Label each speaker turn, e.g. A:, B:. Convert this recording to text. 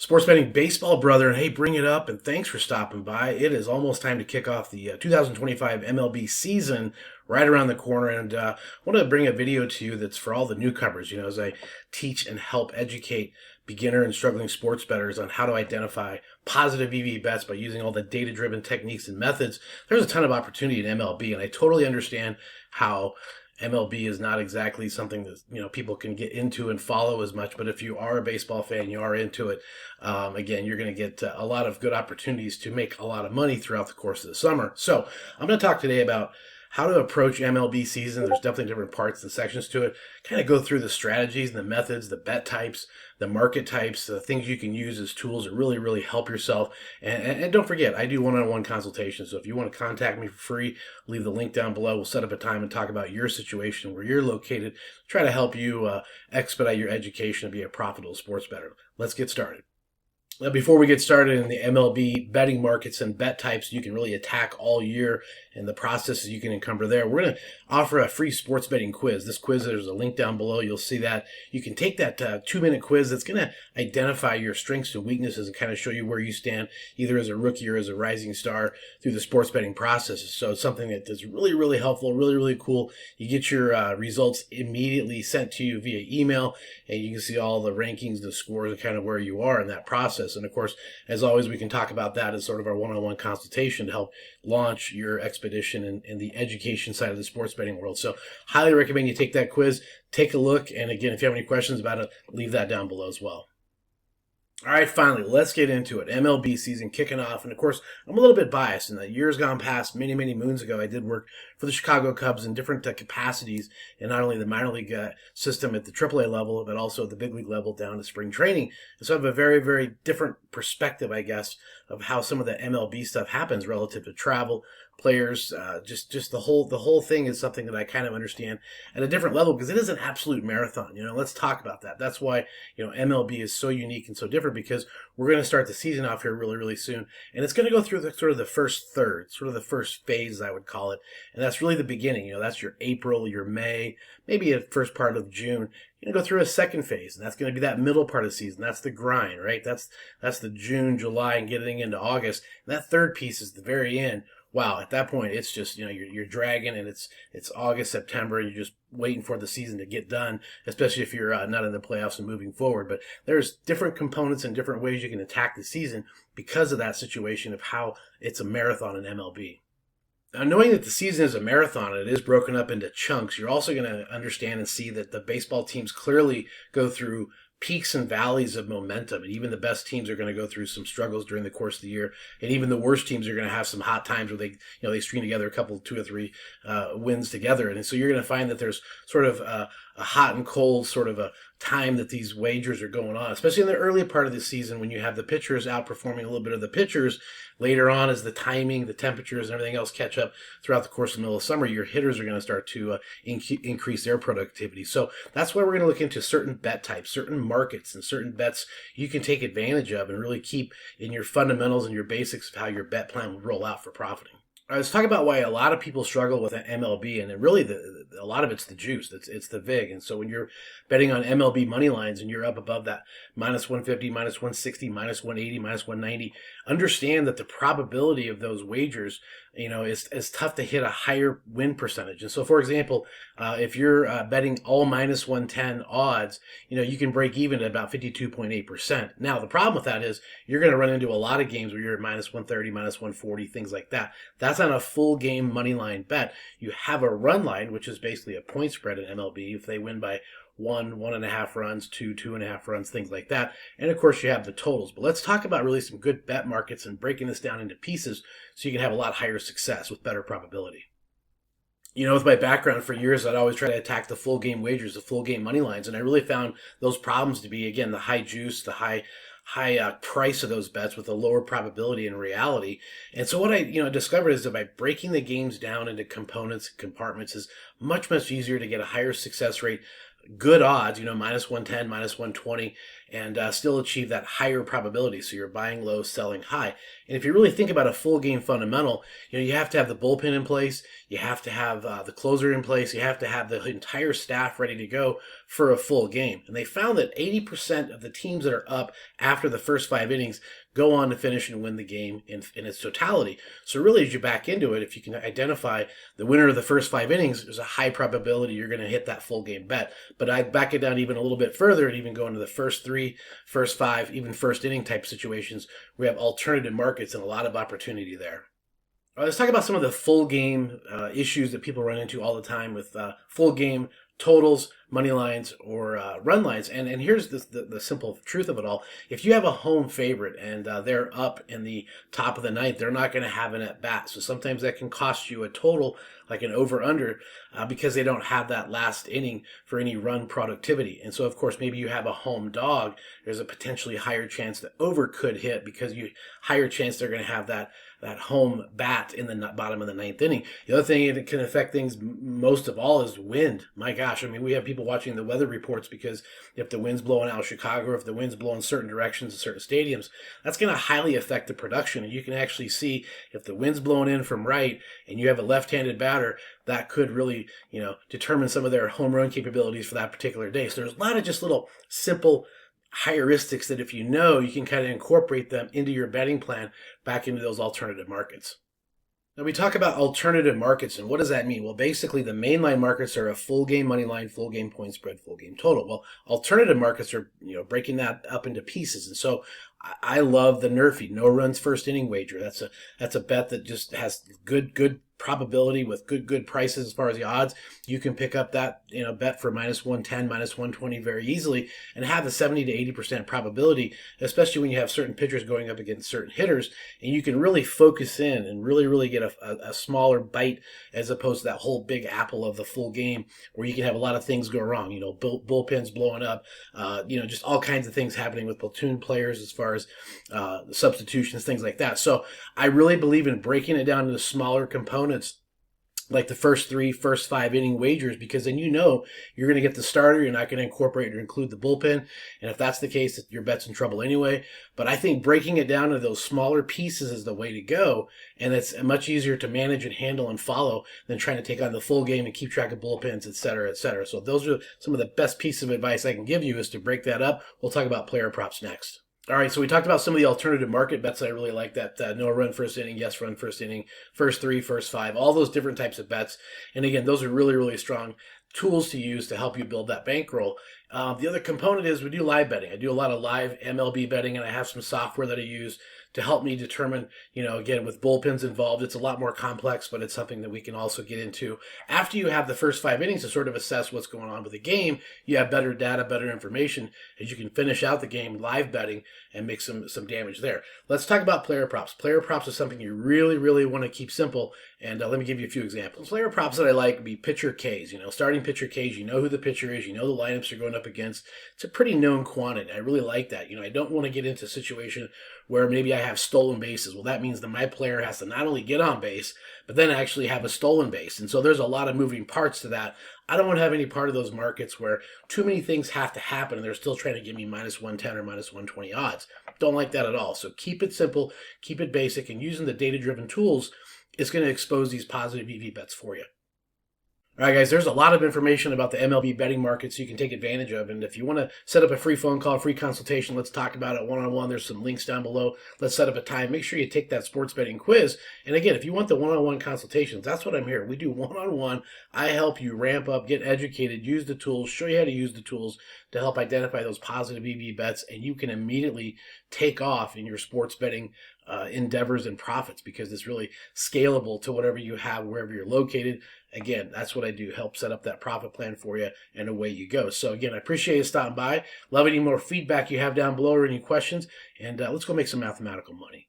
A: Sports betting baseball brother, and hey, bring it up, and thanks for stopping by. It is almost time to kick off the 2025 MLB season right around the corner, and I want to bring a video to you that's for all the newcomers, as I teach and help educate beginner and struggling sports bettors on how to identify positive EV bets by using all the data-driven techniques and methods. There's a ton of opportunity in MLB, and I totally understand how MLB is not exactly something that people can get into and follow as much. But if you are a baseball fan, you are into it. Again, you're going to get a lot of good opportunities to make a lot of money throughout the course of the summer. So I'm going to talk today about how to approach MLB season. There's definitely different parts and sections to it. Kind of go through the strategies, the methods, the bet types, the market types, the things you can use as tools to really, really help yourself. And don't forget, I do one-on-one consultations. So if you want to contact me for free, leave the link down below. We'll set up a time and talk about your situation, where you're located, try to help you expedite your education to be a profitable sports bettor. Let's get started. Now, before we get started in the MLB betting markets and bet types you can really attack all year and the processes you can encumber there, we're going to offer a free sports betting quiz. This quiz, there's a link down below. You'll see that. You can take that 2-minute quiz that's going to identify your strengths and weaknesses and kind of show you where you stand, either as a rookie or as a rising star through the sports betting processes. So it's something that is really, really helpful, really, really cool. You get your results immediately sent to you via email, and you can see all the rankings, the scores, and kind of where you are in that process. And of course, as always, we can talk about that as sort of our one-on-one consultation to help launch your expedition in the education side of the sports betting world. So highly recommend you take that quiz, take a look. And again, if you have any questions about it, leave that down below as well. All right, finally, let's get into it. MLB season kicking off. And of course, I'm a little bit biased in that years gone past, many, many moons ago, I did work for the Chicago Cubs in different capacities, and not only the minor league system at the AAA level, but also at the big league level down to spring training. And so I have a very, very different perspective, I guess, of how some of the MLB stuff happens relative to travel, players, just the whole thing is something that I kind of understand at a different level, because it is an absolute marathon. Let's talk about that. That's why MLB is so unique and so different, because we're going to start the season off here really, really soon, and it's going to go through the first third, sort of the first phase, I would call it, and that's really the beginning. That's your April, your May, maybe a first part of June. You're going to go through a second phase, and that's going to be that middle part of the season. That's the grind, right? That's the June, July, and getting into August. And that third piece is the very end. Wow, at that point, it's just, you're dragging, and it's August, September, and you're just waiting for the season to get done, especially if you're not in the playoffs and moving forward. But there's different components and different ways you can attack the season because of that situation of how it's a marathon in MLB. Now, knowing that the season is a marathon, it is broken up into chunks, you're also going to understand and see that the baseball teams clearly go through peaks and valleys of momentum, and even the best teams are going to go through some struggles during the course of the year, and even the worst teams are going to have some hot times where they string together a couple, 2 or 3 wins together. And so you're going to find that there's sort of a hot and cold sort of a time that these wagers are going on, especially in the early part of the season when you have the pitchers outperforming a little bit of the pitchers. Later on, as the timing, the temperatures, and everything else catch up throughout the course of the middle of summer, your hitters are going to start to increase their productivity. So that's why we're going to look into certain bet types, certain markets, and certain bets you can take advantage of and really keep in your fundamentals and your basics of how your bet plan will roll out for profiting. Let's talk about why a lot of people struggle with MLB, and really a lot of it's the juice. It's the VIG. And so when you're betting on MLB money lines and you're up above that minus 150, minus 160, minus 180, minus 190, understand that the probability of those wagers, is tough to hit a higher win percentage. And so, for example, if you're betting all minus 110 odds, you can break even at about 52.8%. Now, the problem with that is you're going to run into a lot of games where you're at minus 130, minus 140, things like that. That's on a full game money line bet. You have a run line, which is basically a point spread in MLB. If they win by 1.5 runs, 2.5 runs, things like that. And of course, you have the totals. But let's talk about really some good bet markets and breaking this down into pieces so you can have a lot higher success with better probability. With my background for years, I'd always try to attack the full game wagers, the full game money lines. And I really found those problems to be, again, the high juice, the high price of those bets with a lower probability in reality. And so what I discovered is that by breaking the games down into components and compartments is much, much easier to get a higher success rate, good odds, minus 110, minus 120, and still achieve that higher probability. So you're buying low, selling high. And if you really think about a full game fundamental, you have to have the bullpen in place. You have to have the closer in place. You have to have the entire staff ready to go for a full game. And they found that 80% of the teams that are up after the first 5 innings go on to finish and win the game in its totality. So really, as you back into it, if you can identify the winner of the first 5 innings, there's a high probability you're going to hit that full game bet. But I back it down even a little bit further and even go into the first 3, first 5, even first inning type situations. We have alternative markets and a lot of opportunity there. Let's talk about some of the full game issues that people run into all the time with full game totals, money lines, or run lines. And here's the simple truth of it all. If you have a home favorite and they're up in the top of the ninth, they're not going to have an at bat. So sometimes that can cost you a total, like an over-under, because they don't have that last inning for any run productivity. And so, of course, maybe you have a home dog. There's a potentially higher chance the over could hit because higher chance they're going to have that home bat in the bottom of the ninth inning. The other thing that can affect things most of all is wind. My gosh, I mean, we have people watching the weather reports because if the wind's blowing out of Chicago, or if the wind's blowing certain directions in certain stadiums, that's going to highly affect the production. And you can actually see if the wind's blowing in from right and you have a left-handed batter, that could really, determine some of their home run capabilities for that particular day. So there's a lot of just little simple heuristics that if you can kind of incorporate them into your betting plan back into those alternative markets. Now we talk about alternative markets, and what does that mean? Well, basically the mainline markets are a full game money line, full game point spread, full game total. Well, alternative markets are, breaking that up into pieces. And so I love the NRFI, no runs first inning wager. That's a bet that just has good probability with good prices as far as the odds. You can pick up that bet for -110, -120 very easily and have a 70 to 80% probability, especially when you have certain pitchers going up against certain hitters, and you can really focus in and really get a smaller bite as opposed to that whole big apple of the full game where you can have a lot of things go wrong, bullpens blowing up, just all kinds of things happening with platoon players as far as substitutions, things like that. So I really believe in breaking it down into smaller components, like the first 3, first 5 inning wagers, because then you're going to get the starter. You're not going to incorporate or include the bullpen. And if that's the case, your bet's in trouble anyway. But I think breaking it down into those smaller pieces is the way to go. And it's much easier to manage and handle and follow than trying to take on the full game and keep track of bullpens, et cetera, et cetera. So those are some of the best pieces of advice I can give you, is to break that up. We'll talk about player props next. All right, so we talked about some of the alternative market bets. I really like that. No run first inning, yes run first inning, first 3, first 5, all those different types of bets. And again, those are really strong tools to use to help you build that bankroll. The other component is we do live betting. I do a lot of live MLB betting, and I have some software that I use to help me determine, again, with bullpens involved, it's a lot more complex, but it's something that we can also get into. After you have the first 5 innings to sort of assess what's going on with the game, you have better data, better information, as you can finish out the game live betting and make some damage there. Let's talk about player props. Player props is something you really want to keep simple, and let me give you a few examples. Player props that I like would be pitcher Ks. Starting pitcher Ks, who the pitcher is, the lineups you're going up against. It's a pretty known quantity. I really like that. I don't want to get into a situation where maybe I have stolen bases. Well, that means that my player has to not only get on base, but then actually have a stolen base. And so there's a lot of moving parts to that. I don't want to have any part of those markets where too many things have to happen and they're still trying to give me -110 or -120 odds. Don't like that at all. So keep it simple, keep it basic, and using the data-driven tools is going to expose these positive EV bets for you. All right, guys, there's a lot of information about the MLB betting markets you can take advantage of. And if you want to set up a free phone call, free consultation, let's talk about it one-on-one. There's some links down below. Let's set up a time. Make sure you take that sports betting quiz. And again, if you want the one-on-one consultations, that's what I'm here. We do one-on-one. I help you ramp up, get educated, use the tools, show you how to use the tools to help identify those positive EV bets. And you can immediately take off in your sports betting endeavors and profits, because it's really scalable to whatever you have, wherever you're located. Again, that's what I do, help set up that profit plan for you, and away you go. So again, I appreciate you stopping by. Love any more feedback you have down below or any questions, and let's go make some mathematical money.